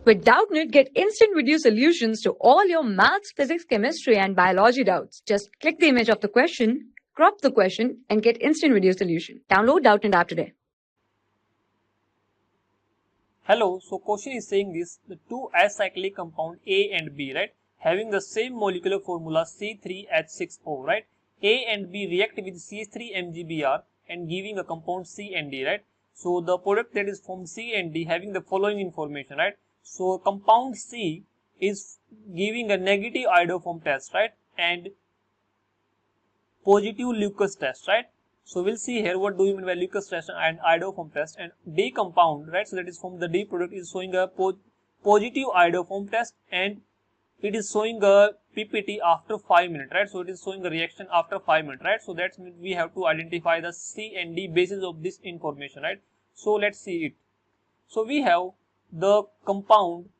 With Doubtnut, get instant video solutions to all your maths, physics, chemistry, and biology doubts. Just click the image of the question, crop the question, and get instant video solution. Download Doubtnut app today. Hello, so question is saying this, the two acyclic compound A and B, right, having the same molecular formula C3H6O, right, A and B react with CH3MgBr and giving a compound C and D, right. So the product that is from C and D having the following information, right. So compound C is giving a negative iodoform test, right, and positive Lucas test, right. So we'll see here what do you mean by Lucas test and iodoform test. And D compound, right, so that is from the D product is showing a positive iodoform test and it is showing a PPT after 5 minutes, right. So it is showing a reaction after 5 minutes, right. So that means we have to identify the C and D basis of this information, right. So let's see it. So we have the compound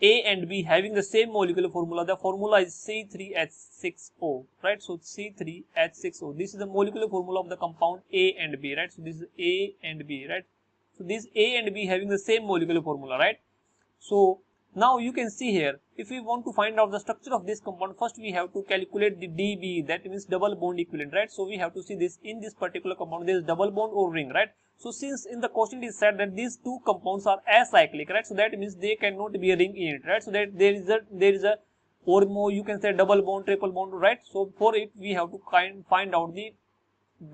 A and B having the same molecular formula. The formula is C3H6O, right. So C3H6O. This is the molecular formula of the compound A and B, right. So this is A and B, right. So this A and B having the same molecular formula, right. So now you can see here, if we want to find out the structure of this compound, first we have to calculate the DB, that means double bond equivalent, right. So we have to see this in this particular compound there is double bond or ring, right. So since in the question it is said that these two compounds are acyclic, right, so that means they cannot be a ring in it, right. So that there is a or more, you can say double bond, triple bond, right. So for it we have to find out the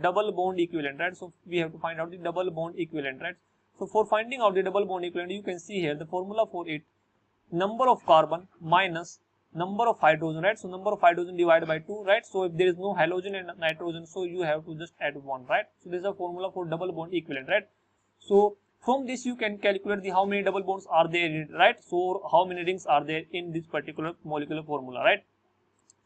double bond equivalent, right. So we have to find out the double bond equivalent, right. So for finding out the double bond equivalent, you can see here the formula for it, number of carbon minus number of hydrogen, right. So number of hydrogen divided by 2, right. So if there is no halogen and nitrogen, so you have to just add 1, right. So this is a formula for double bond equivalent, right. So from this you can calculate the how many double bonds are there in it, right. So how many rings are there in this particular molecular formula, right.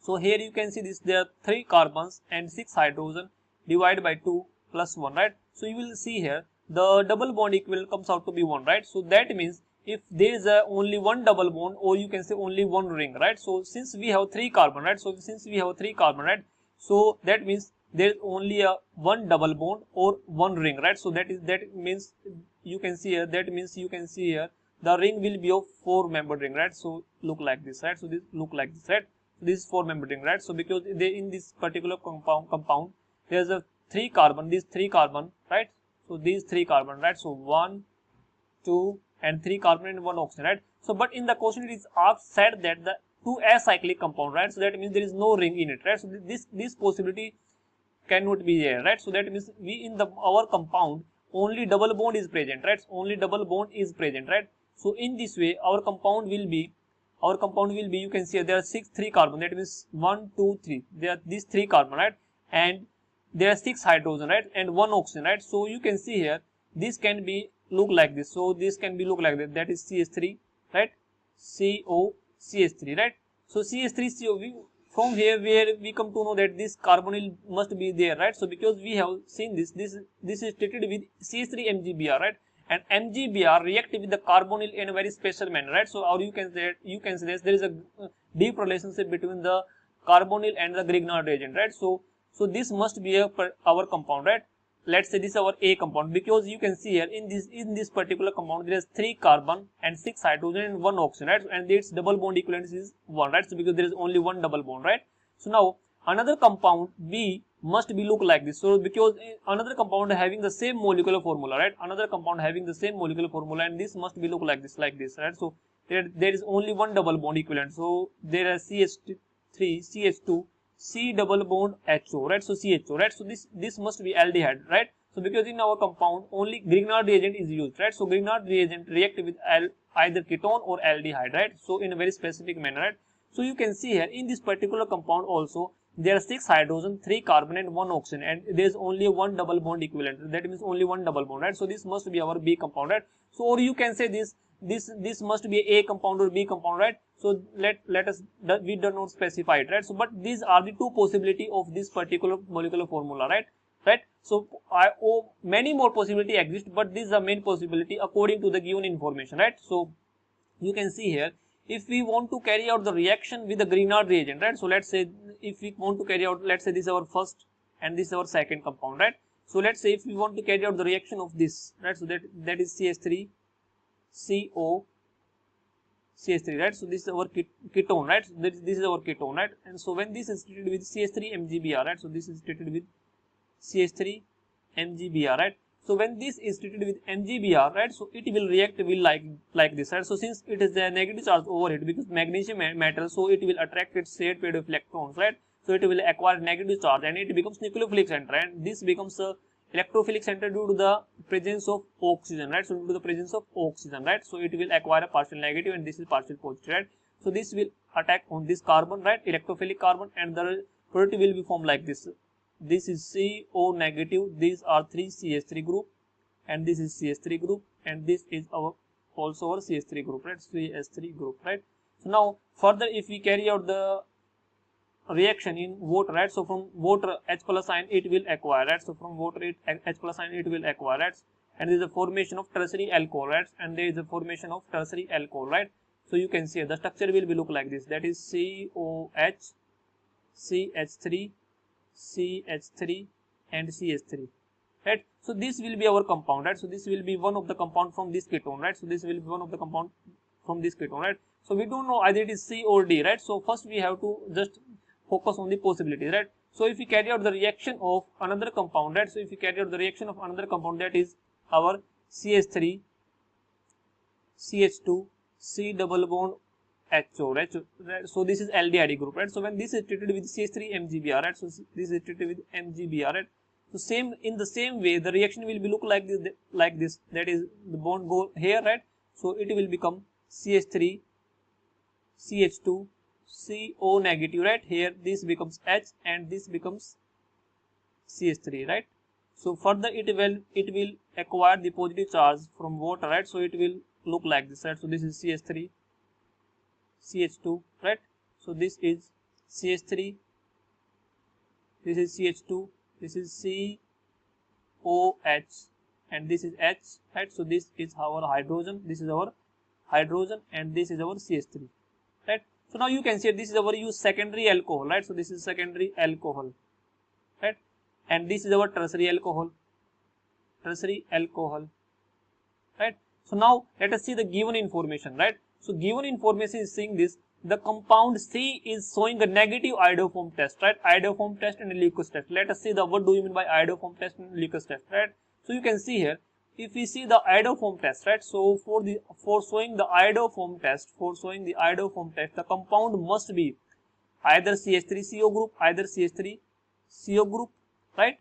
So here you can see this, there are 3 carbons and 6 hydrogen divided by 2 plus 1, right. So you will see here the double bond equivalent comes out to be 1, right. So that means if there is only one double bond, or you can say only one ring, right. So since we have 3 carbon, right, so since we have 3 carbon, right, so that means there is only a one double bond or one ring, right. So that means you can see here, that means you can see here the ring will be of 4 membered ring, right. So look like this, right. So this look like this, right. This is 4 membered ring, right. So because they in this particular compound there is a 3 carbon, these 3 carbon, right. So these 3 carbon, right. So 1, 2 and 3 carbon and 1 oxygen, right. So but in the question it is said that the 2 acyclic compound, right. So that means there is no ring in it, right. So this possibility cannot be there, right. So that means we in the our compound only double bond is present, right. Only double bond is present, right. So in this way our compound will be you can see there are 3 carbon, that means 1, 2, 3, there are these 3 carbon, right, and there are 6 hydrogen, right, and 1 oxygen, right. So you can see here this can be look like this, so this can be look like that is CH3, right, COCH3, right. So CH3CO, from here where we come to know that this carbonyl must be there, right. So because we have seen this is treated with CH3MgBr, right, and MgBr react with the carbonyl in a very special manner, right. So or you can say there is a deep relationship between the carbonyl and the Grignard reagent, right. So this must be our compound, right. Let's say this is our A compound, because you can see here in this particular compound there is 3 carbon and 6 hydrogen and 1 oxygen, right, and its double bond equivalent is 1, right. So because there is only one double bond, right. So now another compound B must be look like this. So because another compound having the same molecular formula, right, another compound having the same molecular formula, and this must be look like this, right. So there is only one double bond equivalent, so there are CH3, CH2, C double bond HO, right. So CHO, right. So this must be aldehyde, right. So because in our compound only Grignard reagent is used, right. So Grignard reagent react with either ketone or aldehyde, right. So in a very specific manner, right. So you can see here in this particular compound also there are 6 hydrogen, 3 carbon and 1 oxygen, and there is only one double bond equivalent, that means only one double bond, right. So this must be our B compound, right. So or you can say this must be A compound or B compound, right. So let us, we do not specify it, right. So but these are the two possibility of this particular molecular formula, right. So many more possibility exist, but this is the main possibility according to the given information, right. So you can see here, if we want to carry out the reaction with the Grignard reagent, right. So let's say if we want to carry out, let's say this is our first and this is our second compound, right. So let's say if we want to carry out the reaction of this, right. So that is CH3 CO CH3, right? So this is our ketone, right? So this is our ketone, right? And so when this is treated with CH3 MgBr, right? So this is treated with CH3 MgBr, right? So when this is treated with MgBr, right? So it will react like this, right? So since it is a negative charge overhead, because magnesium metal, so it will attract its shared pair of electrons, right? So it will acquire negative charge and it becomes nucleophilic center, and this becomes a electrophilic center due to the presence of oxygen, right? So due to the presence of oxygen, right? So it will acquire a partial negative and this is partial positive, right? So this will attack on this carbon, right? Electrophilic carbon, and the product will be formed like this. This is CO negative. These are 3 CH3 group, and this is CH3 group, and this is our also our CH3 group, right? CH3 group, right? So now further, if we carry out the reaction in water, right? So from water H plus ion it will acquire, right? So from water H plus ion it will acquire, right? And there is a formation of tertiary alcohol, right? And there is a formation of tertiary alcohol, right? So you can see the structure will be look like this. That is COH, CH3, CH3 and CH3, right? So this will be our compound, right? So this will be one of the compound from this ketone, right? So this will be one of the compound from this ketone, right? So we don't know either it is C or D, right? So first we have to just focus on the possibilities, right? So if we carry out the reaction of another compound, right? So if we carry out the reaction of another compound, that is our CH3, CH2, C double bond HO, right? So this is aldehyde group, right? So when this is treated with CH3 MgBr, right? So this is treated with MgBr, right? So same in the same way, the reaction will be look like this. That is the bond go here, right? So it will become CH3, CH2, CO negative, right? Here this becomes H and this becomes CH3, right? So further it will acquire the positive charge from water, right? So it will look like this, right? So this is CH3, CH2, right? So this is CH3, this is CH2, this is COH, and this is H, right? So this is our hydrogen, this is our hydrogen, and this is our CH3, right? So now you can see this is our use secondary alcohol, right? So this is secondary alcohol, right? And this is our tertiary alcohol, right? So now let us see the given information, right? So given information is saying this: the compound C is showing a negative iodoform test, right? Iodoform test and Leucas test. Let us see the what do you mean by iodoform test and Leucas test, right? So you can see here, if we see the iodoform test, right? So for showing the iodoform test, the compound must be either CH3CO group, either CH3CO group, right?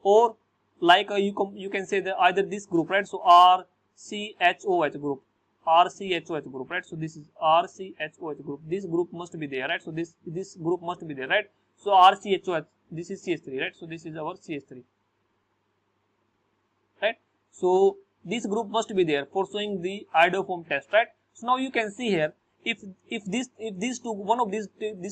Or like you can say that either this group, right? So RCHOH group, right? So this is RCHOH group. This group must be there, right? So this group must be there, right? So RCHOH, this is CH3, right? So this is our CH3, right? So this group must be there for showing the iodoform test, right? So now you can see here, if these two, one of these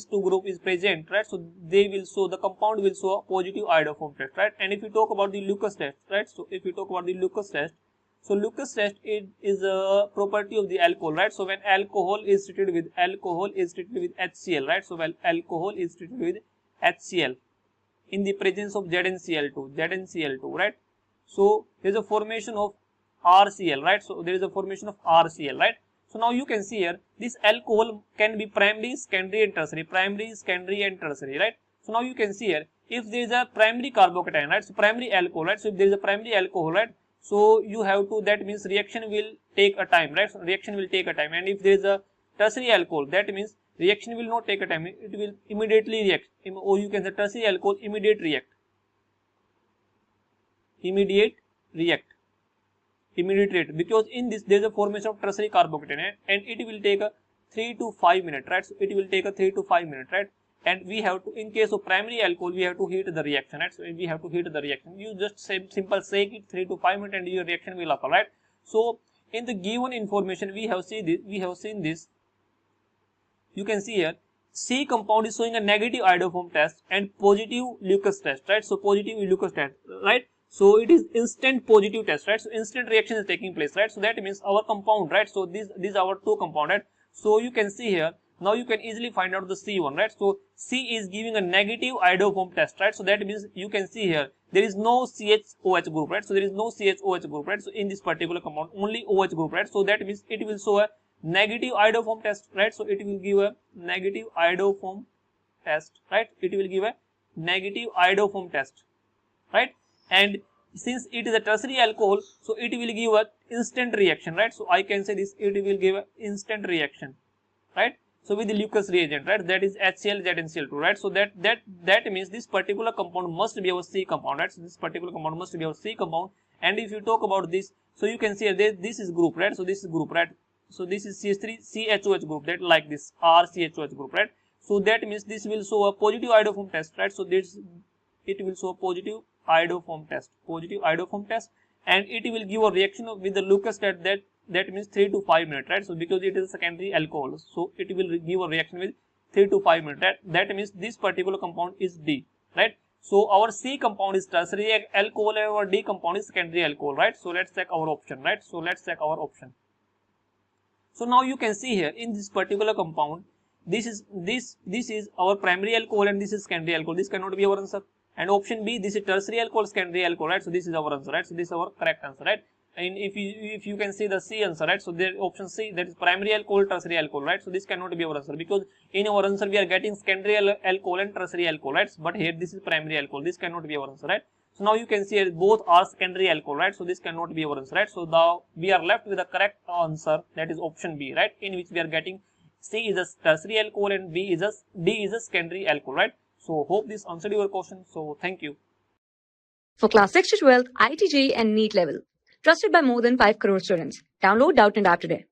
two group is present, right? So they will show, the compound will show a positive iodoform test, right? And if you talk about the Leucas test, right? So if you talk about the Leucas test, so Leucas test is a property of the alcohol, right? So when alcohol is treated with HCl, right? So when alcohol is treated with HCl in the presence of ZnCl2, right? So there is a formation of RCl, right? So there is a formation of RCl, right? So now you can see here, this alcohol can be primary, secondary and tertiary, right? So now you can see here, if there is a primary carbocation, right? So primary alcohol, right? So if there is a primary alcohol, right? So you have to, that means reaction will take a time, right? So reaction will take a time. And if there is a tertiary alcohol, that means reaction will not take a time, it will immediately react. Or you can say tertiary alcohol, immediate react, because in this there is a formation of tertiary carbocation, and it will take a 3 to 5 minutes, right? So it will take a 3 to 5 minutes, right? And we have to, in case of primary alcohol, we have to heat the reaction, right? So we have to heat the reaction. You just say simple shake it 3 to 5 minutes and your reaction will occur, right? So in the given information we have seen this, you can see here, C compound is showing a negative iodoform test and positive Leucas test, right? So positive Leucas test, right? So it is instant positive test, right? So instant reaction is taking place, right? So that means our compound, right? So these are our two compound, right? So you can see here, now you can easily find out the C1, right? So C is giving a negative iodoform test, right? So that means you can see here, there is no CHOH group, right? So there is no CHOH group, right? So in this particular compound, only OH group, right? So that means it will show a negative iodoform test, right? So it will give a negative iodoform test, right? It will give a negative iodoform test, right? And since it is a tertiary alcohol, so it will give a instant reaction, right? So I can say this, it will give a instant reaction, right? So with the Lucas reagent, right, that is HCl ZnCl2, right? So that means this particular compound must be our C compound, right? So this particular compound must be our C compound. And if you talk about this, so you can see this is group, right? So this is group, right? So this is CH3 CHOH group, that like this RCHOH group, right? So that means this will show a positive iodoform test, right? So this, it will show a positive iodoform test, and it will give a reaction with the Lucas that means 3 to 5 minutes, right? So because it is a secondary alcohol, so it will give a reaction with 3 to 5 minutes. That means this particular compound is D, right? So our C compound is tertiary alcohol and our D compound is secondary alcohol, right? So let's check our option, right? So let's check our option. So now you can see here in this particular compound, this is our primary alcohol and this is secondary alcohol. This cannot be our answer. And option B, this is tertiary alcohol, secondary alcohol, right? So this is our answer, right? So this is our correct answer, right? And if you can see the C answer, right? So there option C, that is primary alcohol, tertiary alcohol, right? So this cannot be our answer, because in our answer we are getting secondary alcohol and tertiary alcohol, right? But here this is primary alcohol. This cannot be our answer, right? So now you can see here both are secondary alcohol, right? So this cannot be our answer, right? So now we are left with the correct answer, that is option B, right? In which we are getting C is a tertiary alcohol and D is a secondary alcohol, right? So hope this answered your question. So thank you. For class 6 to 12, IIT JEE and NEET level. Trusted by more than 5 crore students. Download Doubtnut app today.